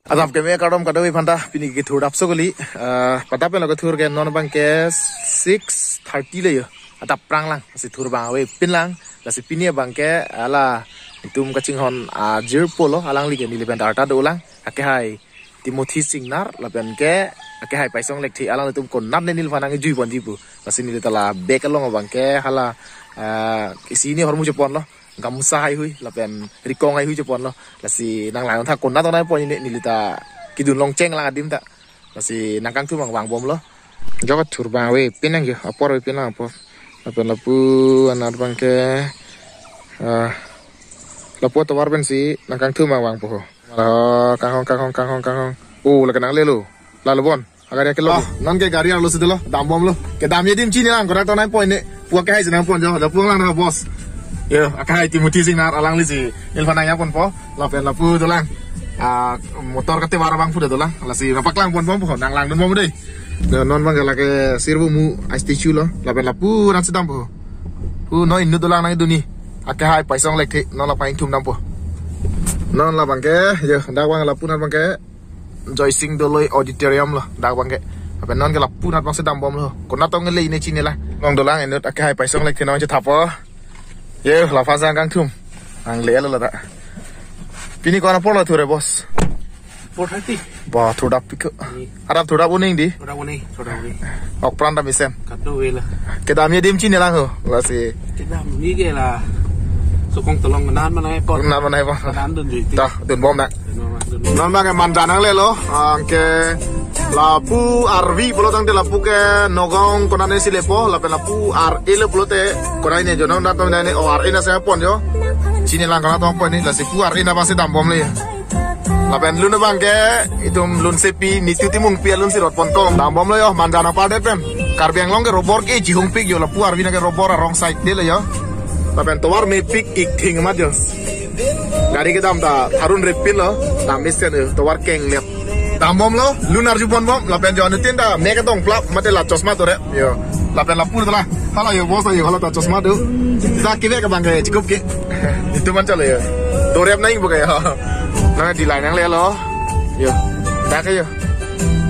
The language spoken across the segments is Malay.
Adap kami kadom kadawi phanda pini ki thur dapso goli pada pe laga thur ke non bang ke 6:30 le yo adap prang lang si thur bang we pin lang la si pini bang ke ala tum ka ching hon a jir polo alang li ke ni le pen darta do lang ake hai Timothy Singnar la pen ke ake hai paisong lek thi alang tum kon nat ne nil phanang jui bon ji pu la si ni le tala bek along bang ke hala isi ni hormu jepon lo gamusa hai hui la pen rikong hai hui jepon lo la si nang lang tha kon na to nai pon ni lita kidun long cheng lang adim ta la si nang kang thu bang wang bom lo joga thur ba we pinang yo apor we pinang apor la pen la pu anar bang ke la pu to war ben si nang kang thu bang wang po kang hong o la kanang le lo la lo bon agar ke lo non ke gari lo si lo dam bom lo ke dam ye dim chi ni lang ko to nai pon ne pu ke hai sinang pon jo da pu lang na bos yo akai Timothy Singnar alang li si ilfananya pon po la pen la pu to lang motor kate wara bang pu de to lang la si rapak lang pon po nang lang don mo dei non bang la ke sirbu mu istichu lo la pen la pu ran sedam po pu no innu to lang nang duni akai paisong lek thi non la pain thum dam po non la bang ke yo da wang la pu nan bang ke Joy Sing Doloi Auditorium lo da bang ke apa non ke la pu nan bang sedam bom lo kon na to nge le ni chi ni la long do lang enut akai paisong lek thi non che thap po ye la fazang kang thum ang le la da pini ko na polo thure boss 430 ba thoda pik arab thoda boning di thoda boni ok pranda misen kat do we la ke dam ye dim chi ni lang ho la si ke dam ni ke la so kong tolong nan ma nai pon nan banai ba nan dun ji ta dun bom na non ba ke mandan ang le lo ke la pu arvi polo tang de la pu ke nogong konane si lepo la pe la pu ar ele polo te konai ne jono na to ne o ar ina sa pon jo chini lang kana to pon ni la si pu ar ina ba si dam bom le la pen lun bang ke itum lun sepi ni tu timung pi lun si rot pon tong dam bom le yo mandan apa de pen karbiang long ke robor ke ji hung pik yo la pu ar vina ke robor wrong side de le yo la pen to war me pik ik thing ma jo gari ke dam ta harun repil lo dam misten to war keng lep dam bom lo lunar jupon bom la pen jo anutin da me ke tong plap mate la chosma to re yo la pen la pur to la hala yo bos yo hala ta chosma do sa ki ve ke bang ke chikup ke itu man chale yo to rep nai bu ke yo na di lai nang le lo yo da ke yo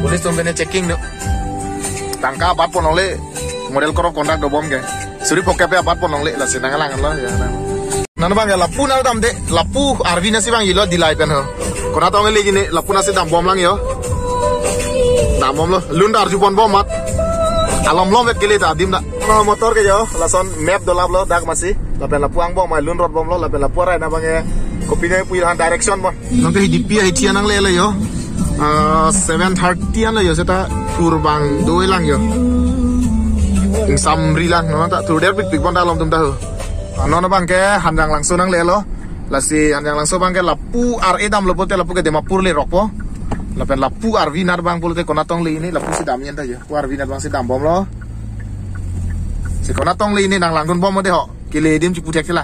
polis to bene checking do tangka bat pon le model koro kondak do bom ke suri poke pe bat pon le la sinang lang lo ya nan bang la pu na dam de la pu arvina si bang yilo di lai pen ho kona to ngeli gini la pu na si dam bom lang yo dam bom lo lundar ju bom bom mat alam lo vet kele ta dim da no motor ke yo la son map do lab lo dak masi la pen la puang bom ma lun rot bom lo la pen la puara na bang e kopi ne pu han direction bon nong ke di pi ai tian nang le yo 7:30 an le yo seta tur bang doi lang yo sam ri lang no ta tur der pik bon da lom tum da ho non bang ke handang langsung nang le lo la si handang langsung bang ke la pu ar edam lo pote la pu ke Dimapur le rokpo la pen la pu ar vinar bang pote konatong le ini la pu si dam yen ta yo pu ar vinar bang si dam bom lo si konatong le ini nang langgun bom mo de ho kile dim ci putek la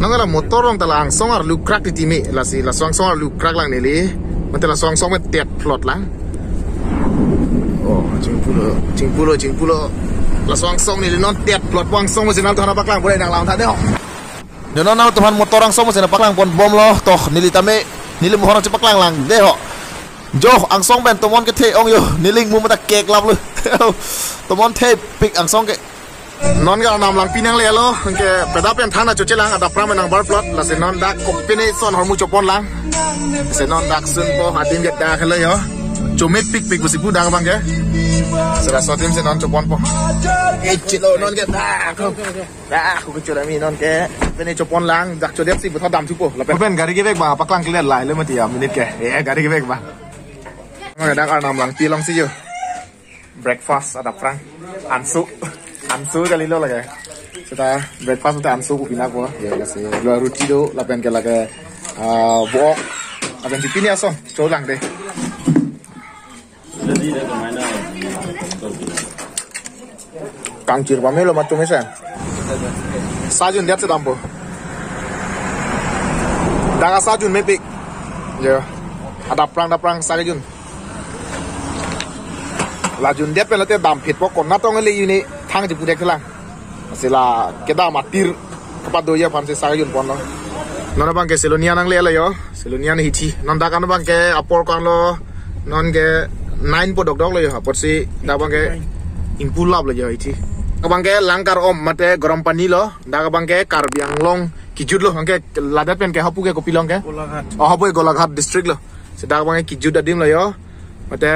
nang la motor rong ta lang song ar lu crack ti mi la si la song ar lu crack lang ne le man ta la song me tet plot lang oh jing pulo la song ni non tet plot wang song mo sinal thana paklang boleh nang lang ta de ho yo non teman motor rang song mo sinal paklang pon bom lo toh nilitame nilim horang cepak lang lang de ho jo ang song ben tomon ke the ong yo niling mu mata kek lap lu tomon the pik ang song ke non ga nam lang pinang le lo ke beda pen thana chu chelang ada pram nang bar plot la se non dak kop pine son hormu chopon lang se non dak sun po hadim get da khale yo chomet pik busi bu dang bang ke sera sotim se non chopon po chilo non ke da ko ke mi non ke pene chopon lang dak chodep si bu thodam chu po la pen gari ke bek ba paklang clear lai le mati ya minute ke gari ke bek ba ngai dak nam lang pi long si yo breakfast ada prang ansu kali lo lagi kita breakfast untuk ansu ku pina ko ya kasi lo roti do la pen ke la ke bok aben di pini aso cholang deh kangcir pamelo macam esa sajun dia sedang po daga sajun mepik ya ada prang sajun lajun dia pelate dam phit po kon na tong le yuni thang ji pudek lang sila keda matir kepat doya pam se sajun pon no nona bang ke selonia nang le la yo selonia ni hichi non da kan bang ke apor kan lo non ke 9 po dok dok lo yo apor si da bang ke impul lab lo yo hichi ka bang ke langkar om mate garam pani lo da ka bang ke karbiang long kijut lo bang ke ladat pen ke hapu ke kopilong ke oh hapu ke golaghat district lo se da bang ke kijut adim lo yo mate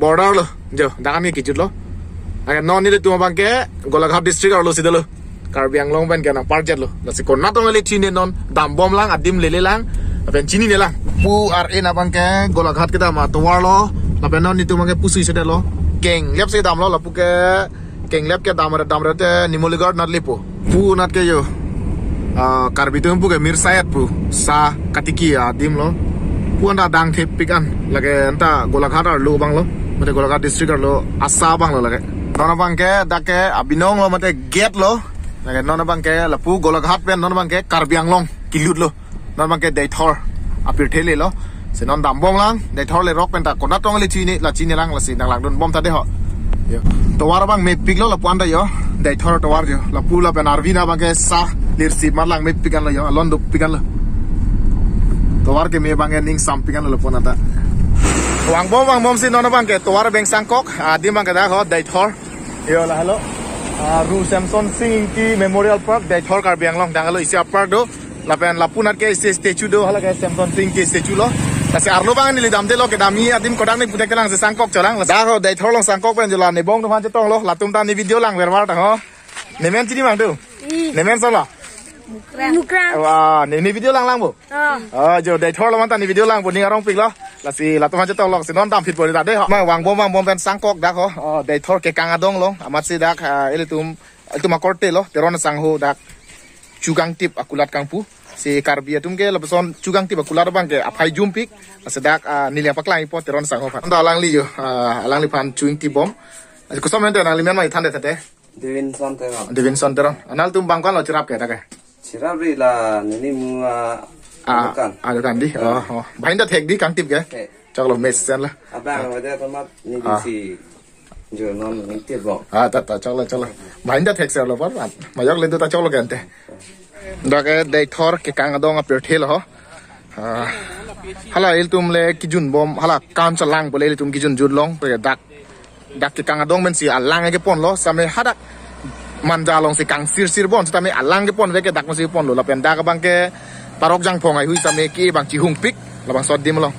border lo jo da kan ke kijut lo aga non ni le tu bang ke golaghat district lo sidalo Karbiang long pen kana parjet lo lasi kon natong le chine non dam bom lang adim lele lang pen chini ne lang pu re na bang ke golaghat kita ma towar lo la pen non ni tu bang ke pusui se de lo keng lep se dam lo la pu ke keng lep ke dam re te nimoligar nat lepo pu nat ke yo karbi tu pu ke mir sayat pu sa katiki adim lo pu anda dang the pikan lage anta golaghat ar lo bang lo mate golaghat district ar lo asa bang lo lage nona bang ke dake abinong lo mate get lo Nggak nona bang ke lapu golaghat pen nona bang ke karbiang long kilut lo nona bang ke daithor apir thele lo se non dam bom lang daithor le rock pen ta konat tong le chini la chini lang la si nang lang don bom ta de ho yo to war bang me pik lo la puan da yo daithor to war yo lapu la pen arvina bang ke sa lir si mar lang me pikan lo yo alon do pikan lo to war ke me bang ke ning sam pikan lo puan ta wang bom si nona bang ke to war beng sangkok di bang ke da ho daithor yo la hello Ru Samson Singh ki Memorial Park Daithor Karbiang Long dangalo isia park do lapen lapunat ke statue do hala ke Samson Singh ki statue lo kasi arlo bang ni lidam de lo ke dami adim kodang ni putek lang se sangkok cholang la da ho Daithor long sangkok pen jola ne bong do han chetong lo latum ta ni video lang verwar ta ho nemen chini mang do nemen so lo Mukran. Wah, ni video lang bu. Jo Daithor lo man ta ni video lang bu ni arong pik lo la si latum han chetong lo si non tam fit bo da de ho ma wang bom pen sangkok da ho Daithor ke kangadong lo amat si dak elitum altum akorte lo teron sangho dak chugang tip akulat kangpu si karbi atum ke lobeson chugang tip akulat bang ke apai jumpik sedak nilia paklai po teron sangho phat anda lang li yo lang li pan chuing tip bom ko somen te nang limen mai thande thate Devin son teron anal tum bang kan lo cirap ke dak cirap ri la nini mu ada kan di bahinda thek di kang tip ke chaklo mes sen la abang wada tomat ni si jo non ni tip bo ta chaklo bahinda thek se lo par mayok le ta chaklo kan te dak Daithor ke kang adong a per thel ho hala il tum le kijun bom hala kan chalang bole il tum kijun jud long pe dak ke kang adong men si alang ke pon lo same hadak manja long si kang sir bon same alang ke pon ve ke dak mo si pon lo la pen dak bang ke parok jang phong ai hui same ki bang chi hung pik la bang sot dim lo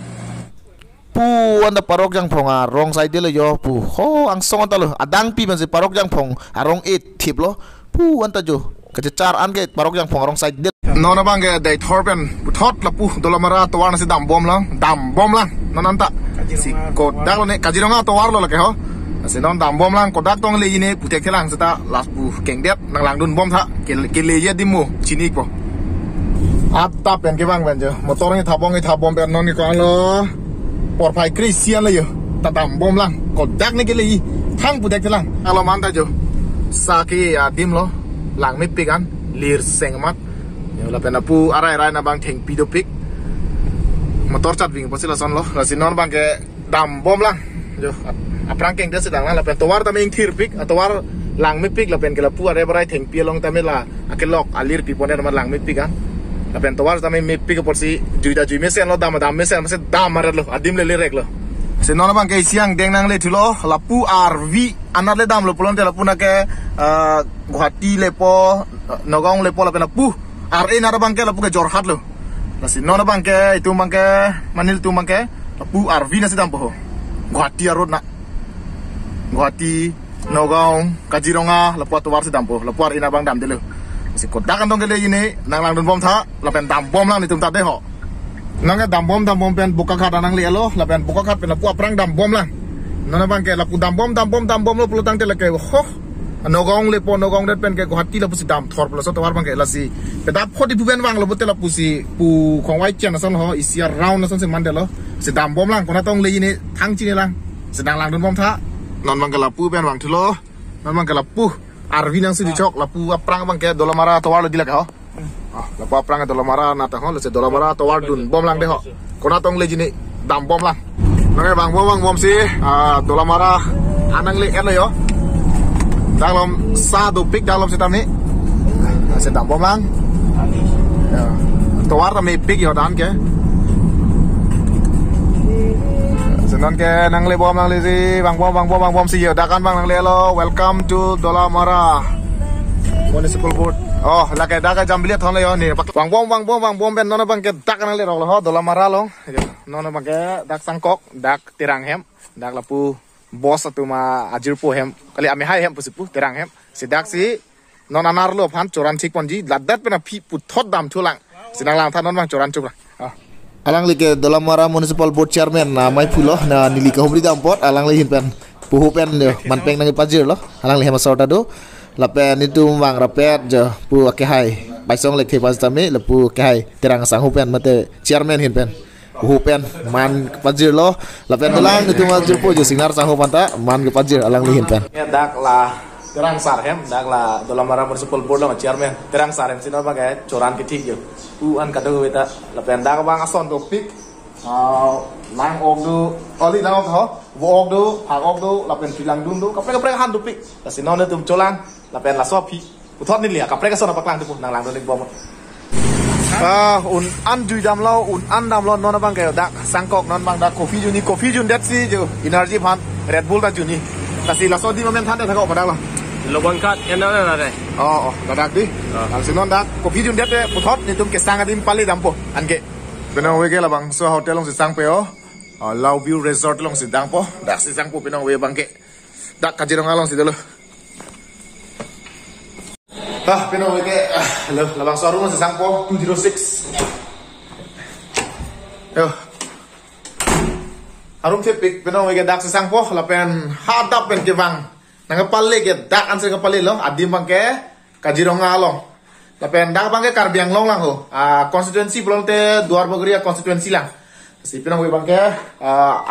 pu anda parok jang phong rong side le yo pu ho ang song ta lo adang pi man si parok jang phong arong et thip lo pu anta jo ke char an ke parok jang phong rong side de nona bang ke Daithor pen thot la pu dolamara to war na si dam bom lang non anta si ko dak lo ne Kaziranga to war lo la ke ho si non dam bom lang ko dak tong le ini putek kelang seta las pu keng det nang lang dun bom tha ke le ye dimu chini ko Ata pen ke bang benjo motor ni thabong pen non ni ko lo por phai Christian le yo ta dam bom lang ko dak ni ke le thang putek kelang alo man ta jo sa ki dim lo lang mi pikan lir sengmat yo la pen apu arai na bang theng pido pik motor chat wing posila son lo la sinon bang ke dam bom lang jo aprang keng des sedang la pen towar ta ming thir pik atowar lang mi pik la pen ke la pu are barai theng pi long ta me la akelok alir pi poner ma lang mi pikan la pen towar ta me pik por si juida jui mesen lo dam mesen se dam marat lo adim le rek lo se non bang ke siang deng nang le thulo la pu RV anat le dam lo pulon te la pu na ke Guwahati le po Nogong le po la pen pu RA na bang ke la pu ke Jorhat lo la si non bang ke itu bang ke manil tu bang ke la pu RV na se dam po Guwahati road na Guwahati Nogong Kaziranga la pu to war se dam po la pu RA na bang dam de lo si ko dak antong ke le ini nang lang dun bom tha la pen dam bom lang ni tum ta de ho nang dam bom pen buka khat nang le lo la pen buka khat pen la pu aprang dam bom lang nana bang ke la pu dam bom lo pulutang te la ke ho Nogong le po Nogong det pen ke Guwahati la pu si dam thor pula so to war bang ke la si pe dap khodi pu ben wang lo te la pu si pu khong wai chen na son ho isia round na son se man de lo si dam bom lang ko na tong le ni thang chi ni lang si dang lang dun bom tha non bang ke la pu ben wang thlo non bang ke la pu arvi nang si di chok la pu aprang bang ke dolamara to war lo di la ke ho la pu aprang dolamara na ta ho le se dolamara to war dun bom lang de ho ko na tong le ni dam bom lang nang bang bom si dolamara anang le et lo yo dalam satu pik dalam sitam ni sedang bom lang tawar ta me pik yo dan ke senon ke nang le bom nang le si bang bom si yo dakan bang nang le lo welcome to Dolamara municipal board oh la ke dak jam bilet thon le yo ni bang bom ben non bang ke dak nang le ro lo Dolamara lo non bang ke dak sangkok dak tirang hem dak lapu bos atu ma ajir po hem kali ame hai hem pusipu terang hem sidak si non anar lo phan choran thik ponji ladat pena phi puthot dam thulang sidang lang than non bang choran chuk alang like Dolamara municipal board chairman na mai phulo na nili ka hobri dam pot alang le hin pen puhu pen man peng nang pajir lo alang le hema sorta do la pen itu wang rapet je pu ke hai bai song le the pas tame le pu ke hai terang sang hu pen mate chairman hin pen hupen man pajir lo lapen telang itu majir po jo singar sang panta man ke pajir alang lihin pen ya dak la terang sar hem dak la Dolamara municipal board lo chairman terang sar hem sino bagai coran ke thik jo an kado weta lapen dak bang ason topik lang ok du oli lang ok ho wo ok du hang ok du lapen pilang dun du kapre han topik la sino ne tum colan lapen la so pi uthot ni lia kapre ka son paklang tu nang lang do bom un an ju jam lo un an dam lo non bang kayo dak sangkok non bang dak coffee jun dat si jo energy pan red bull ta juni kasi la so di moment than da ko padak lo lo bang kat en na dai oh dak di al sinon dak coffee jun dat puthot ni tum ke sang adim pali dam po an ke penong we ke la bang so hotel long si sang pe o Lau View Resort long si dang po dak si sang po penong we bang ke dak kajirong along si dulu pinong wike labang sorong sa sangpo 206 yo arum tipik pinong wike dak sa sangpo lapen hadap pen kibang nangapalle ke dak an sa ngapalle lo adim bang ke Kajirong along lapen dak bang ke Karbiang long lang ho constituency blolte Duar Bogria constituency lang si pinong wike bang ke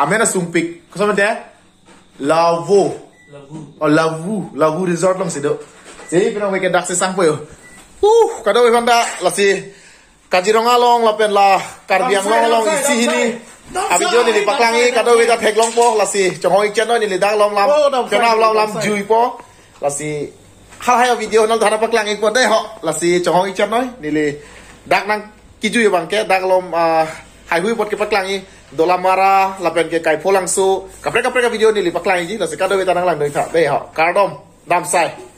amena sumpik kasamente Lavu resort long sido jadi pinong wike dak sesang po yo kado we banda la si Kajirong along la pen la Karbiang long isi hini abi jo ni paklangi kado we da phek long po la si chongoi chen no ni dak long lam kenal long lam jui po la si hal hai video nal dhana paklangi po dai ho la si chongoi chen no ni le dak nang ki jui bang ke dak lom hai hui pot ke paklangi Dolamara la pen ke kai pholang su kapre ka video ni le paklangi ji la si kado we da nang lang doi tha dai ho kardom dam sai